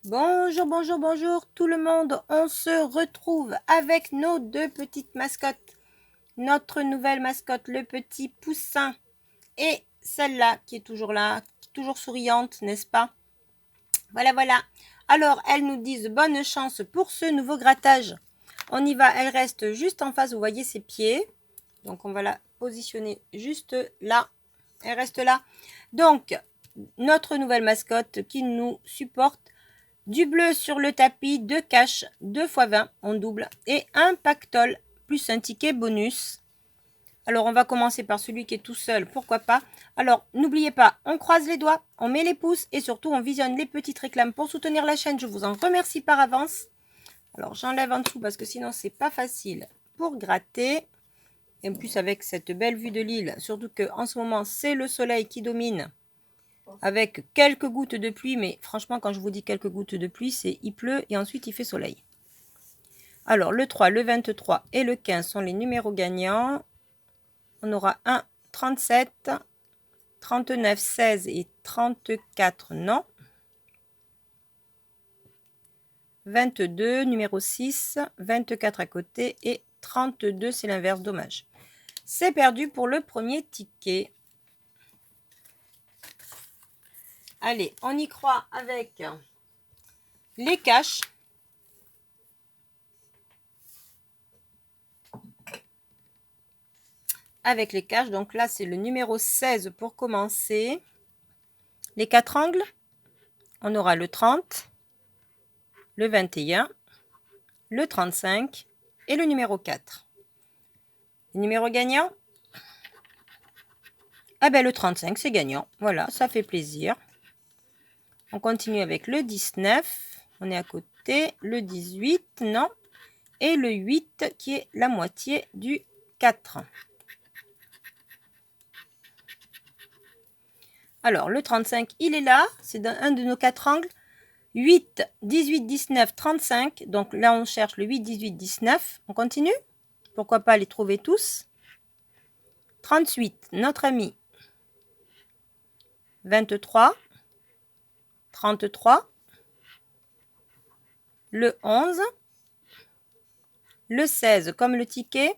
Bonjour, bonjour, bonjour tout le monde. On se retrouve avec nos deux petites mascottes. Notre nouvelle mascotte, le petit poussin. Et celle-là qui est toujours là, toujours souriante, n'est-ce pas? Voilà, voilà. Alors, elles nous disent bonne chance pour ce nouveau grattage. On y va, elle reste juste en face, vous voyez ses pieds. Donc, on va la positionner juste là. Elle reste là. Donc, notre nouvelle mascotte qui nous supporte. Du bleu sur le tapis, 2 caches, 2 x 20 en double et un pactole plus un ticket bonus. Alors on va commencer par celui qui est tout seul, pourquoi pas. Alors n'oubliez pas, on croise les doigts, on met les pouces et surtout on visionne les petites réclames pour soutenir la chaîne. Je vous en remercie par avance. Alors j'enlève en dessous parce que sinon c'est pas facile pour gratter. Et en plus avec cette belle vue de l'île, surtout qu'en ce moment c'est le soleil qui domine. Avec quelques gouttes de pluie, mais franchement, quand je vous dis quelques gouttes de pluie, c'est il pleut et ensuite il fait soleil. Alors, le 3, le 23 et le 15 sont les numéros gagnants. On aura 1, 37, 39, 16 et 34, non. 22, numéro 6, 24 à côté et 32, c'est l'inverse, dommage. C'est perdu pour le premier ticket. Allez, on y croit avec les caches. Avec les caches, donc là c'est le numéro 16 pour commencer. Les 4 angles, on aura le 30, le 21, le 35 et le numéro 4. Le numéro gagnant, ah ben le 35 c'est gagnant, voilà, ça fait plaisir. On continue avec le 19, on est à côté, le 18, non, et le 8 qui est la moitié du 4. Alors le 35 il est là, c'est un de nos 4 angles. 8, 18, 19, 35. Donc là, on cherche le 8, 18, 19. On continue. Pourquoi pas les trouver tous. 38, notre ami. 23. 33. Le 11. Le 16, comme le ticket.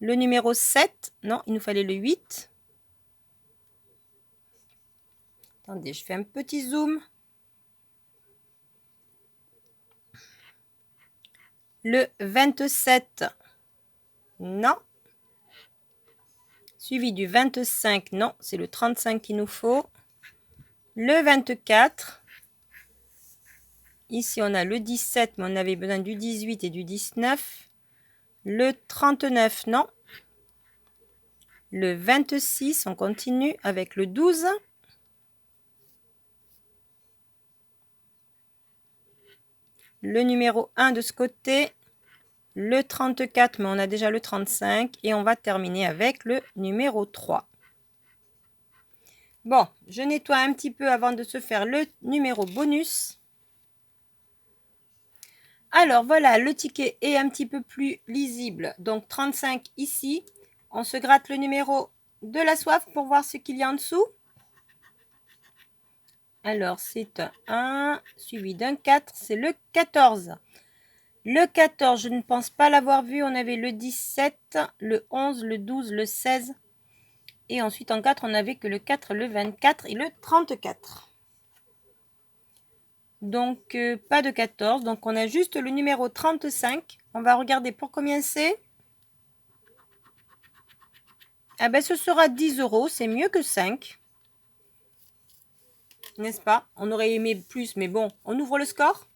Le numéro 7. Non, il nous fallait le 8. Attendez, je fais un petit zoom. Le 27. Non. Suivi du 25. Non, c'est le 35 qu'il nous faut. Le 24. Ici, on a le 17, mais on avait besoin du 18 et du 19. Le 39, non. Le 26, on continue avec le 12. Le numéro 1 de ce côté. Le 34, mais on a déjà le 35. Et on va terminer avec le numéro 3. Bon, je nettoie un petit peu avant de se faire le numéro bonus. Alors voilà, le ticket est un petit peu plus lisible. Donc 35 ici. On se gratte le numéro de la soif pour voir ce qu'il y a en dessous. Alors c'est un 1 suivi d'un 4, c'est le 14. Le 14, je ne pense pas l'avoir vu. On avait le 17, le 11, le 12, le 16. Et ensuite en 4, on n'avait que le 4, le 24 et le 34. Donc pas de 14. Donc on a juste le numéro 35. On va regarder pour combien c'est. Ah ben ce sera 10 €. C'est mieux que 5. N'est-ce pas? On aurait aimé plus, mais bon, on ouvre le score.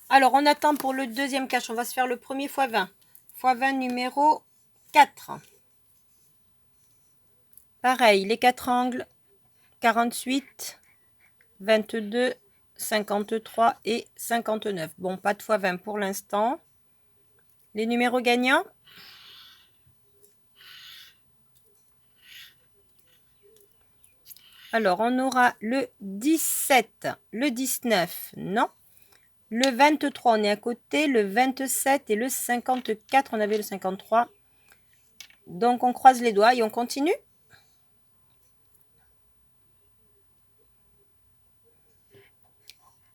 Alors, on attend pour le deuxième cache. On va se faire le premier x 20. x 20 numéro 4. Pareil, les 4 angles. 48, 22, 53 et 59. Bon, pas de x 20 pour l'instant. Les numéros gagnants. Alors, on aura le 17, le 19, non. Le 23, on est à côté. Le 27 et le 54, on avait le 53. Donc, on croise les doigts et on continue.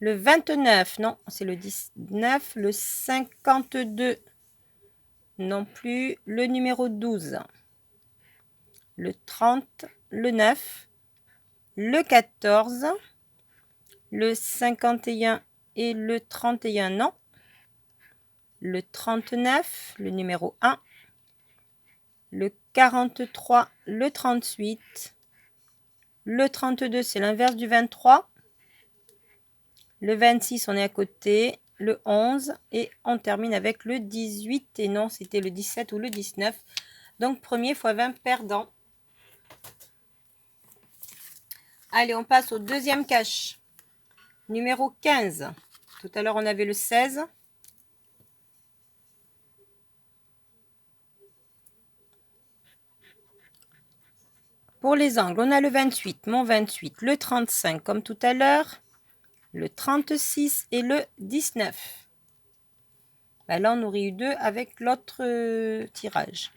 Le 29, non, c'est le 19. Le 52, non plus. Le numéro 12. Le 30, le 9. Le 14. Le 51 et le 31, non. Le 39, le numéro 1. Le 43, le 38. Le 32, c'est l'inverse du 23. Le 26, on est à côté. Le 11 et on termine avec le 18. Et non, c'était le 17 ou le 19. Donc, premier x 20 perdant. Allez, on passe au deuxième cache. Numéro 15. Tout à l'heure, on avait le 16. Pour les angles, on a le 28, mon 28, le 35 comme tout à l'heure, le 36 et le 19. Ben là, on aurait eu 2 avec l'autre tirage.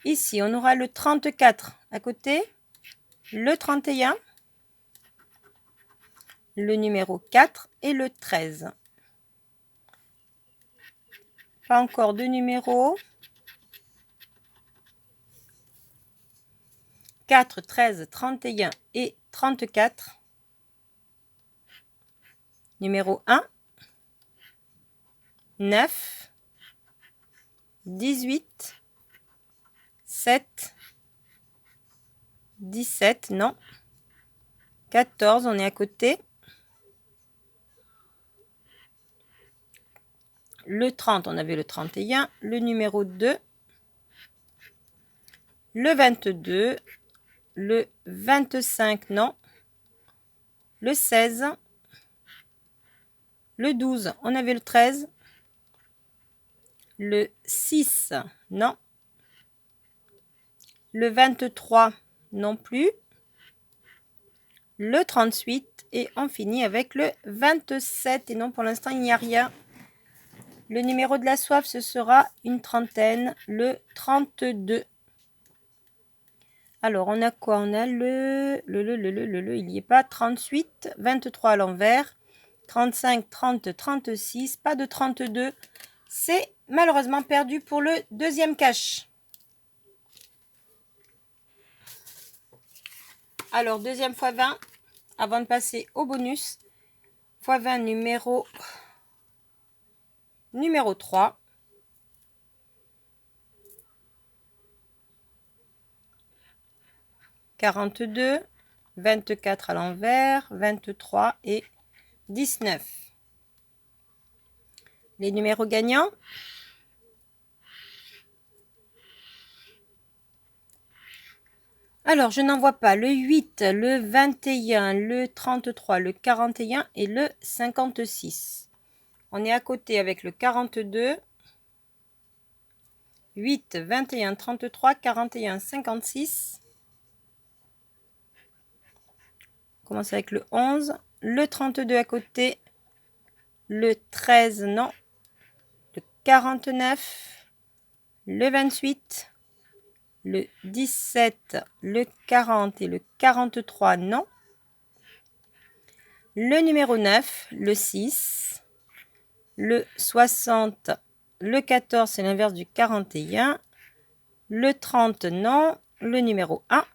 Ici, on aura le 34 à côté, le 31, le numéro 4 et le 13. Pas encore de numéros. 4, 13, 31 et 34. Numéro 1, 9, 18, 7, 17, non. 14, on est à côté. Le 30, on avait le 31. Le numéro 2. Le 22. Le 25, non. Le 16. Le 12, on avait le 13. Le 6, non. Le 23, non plus. Le 38 et on finit avec le 27. Et non, pour l'instant, il n'y a rien. Le numéro de la soif, ce sera une trentaine, le 32. Alors, on a quoi? On a il n'y est pas, 38, 23 à l'envers, 35, 30, 36, pas de 32. C'est malheureusement perdu pour le deuxième cache. Alors, deuxième x 20, avant de passer au bonus, x 20 numéro 3. « 42, 24 à l'envers, 23 et 19. Les numéros gagnants. Alors, je n'en vois pas le 8, le 21, le 33, le 41 et le 56. On est à côté avec le 42, 8, 21, 33, 41, 56. On commence avec le 11, le 32 à côté, le 13, non, le 49, le 28, le 17, le 40 et le 43, non. Le numéro 9, le 6, le 60, le 14, c'est l'inverse du 41, le 30, non, le numéro 1,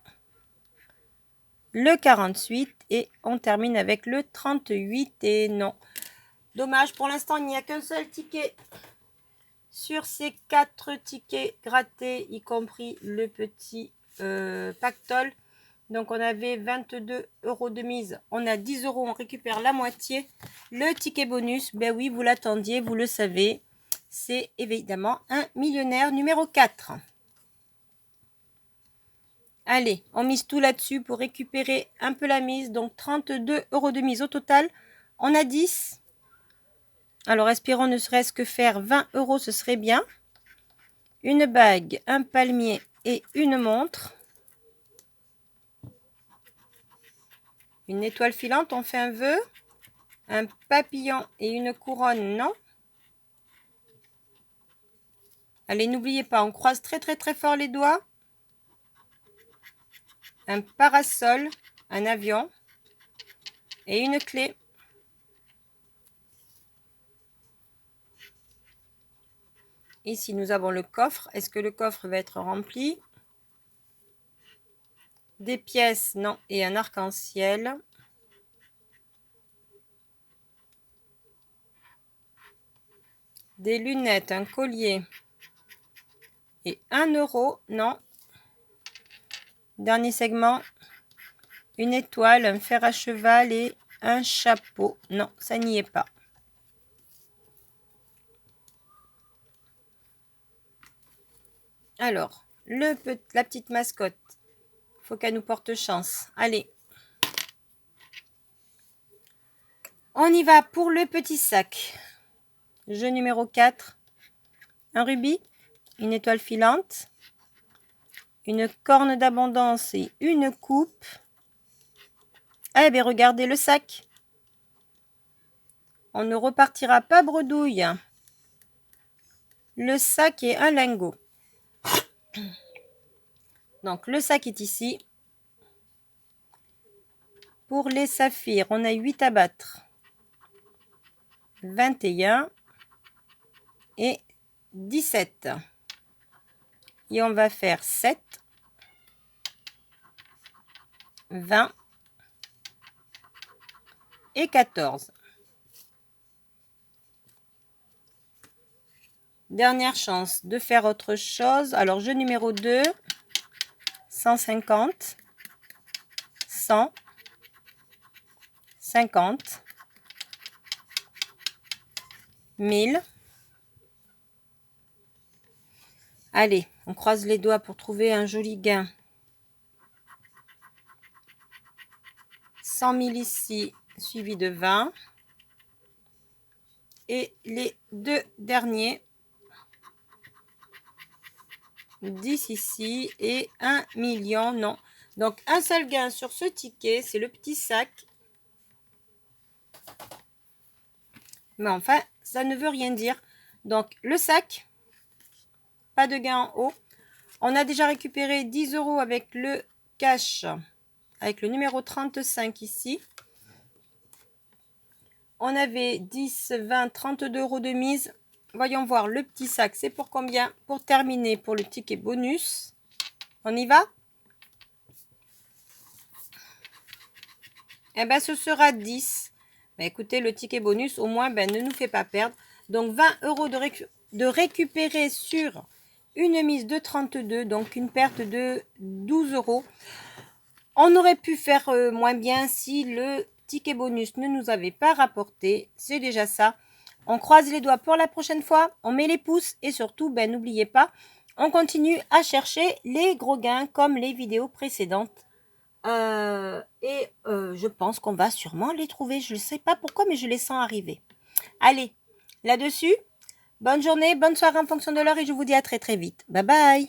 le 48 et on termine avec le 38 et non. Dommage, pour l'instant, il n'y a qu'un seul ticket sur ces 4 tickets grattés, y compris le petit pactole. Donc, on avait 22 € de mise. On a 10 €, on récupère la moitié. Le ticket bonus, ben oui, vous l'attendiez, vous le savez. C'est évidemment un millionnaire numéro 4. Allez, on mise tout là-dessus pour récupérer un peu la mise. Donc, 32 € de mise au total. On a 10. Alors, espérons ne serait-ce que faire 20 €, ce serait bien. Une bague, un palmier et une montre. Une étoile filante, on fait un vœu. Un papillon et une couronne, non. Allez, n'oubliez pas, on croise très très très fort les doigts. Un parasol, un avion et une clé. Ici, nous avons le coffre. Est-ce que le coffre va être rempli? Des pièces, non. Et un arc-en-ciel. Des lunettes, un collier. Et 1 euro, non. Dernier segment. Une étoile, un fer à cheval et un chapeau. Non, ça n'y est pas. Alors, la petite mascotte. Faut qu'elle nous porte chance. Allez. On y va pour le petit sac. Jeu numéro 4. Un rubis, une étoile filante, une corne d'abondance et une coupe. Eh bien, regardez le sac. On ne repartira pas bredouille. Le sac est un lingot. Donc, le sac est ici. Pour les saphirs, on a 8 à battre. 21 et 17. Et on va faire 7, 20 et 14. Dernière chance de faire autre chose. Alors, jeu numéro 2, 150, 100, 50, 1000. Allez, on croise les doigts pour trouver un joli gain. 100 000 ici, suivi de 20. Et les deux derniers, 10 ici et 1 million, non. Donc, un seul gain sur ce ticket, c'est le petit sac. Mais enfin, ça ne veut rien dire. Donc, le sac, pas de gain en haut. On a déjà récupéré 10 euros avec le cash, avec le numéro 35 ici. On avait 10, 20, 32 euros de mise. Voyons voir le petit sac, c'est pour combien? Pour terminer, pour le ticket bonus. On y va? Eh bien, ce sera 10. Ben, écoutez, le ticket bonus, au moins, ben, ne nous fait pas perdre. Donc, 20 euros de récupérer sur une mise de 32, donc une perte de 12 euros. On aurait pu faire moins bien si le ticket bonus ne nous avait pas rapporté. C'est déjà ça. On croise les doigts pour la prochaine fois. On met les pouces et surtout, ben, n'oubliez pas, on continue à chercher les gros gains comme les vidéos précédentes. Je pense qu'on va sûrement les trouver. Je ne sais pas pourquoi, mais je les sens arriver. Allez, là-dessus, bonne journée, bonne soirée en fonction de l'heure et je vous dis à très très vite. Bye bye!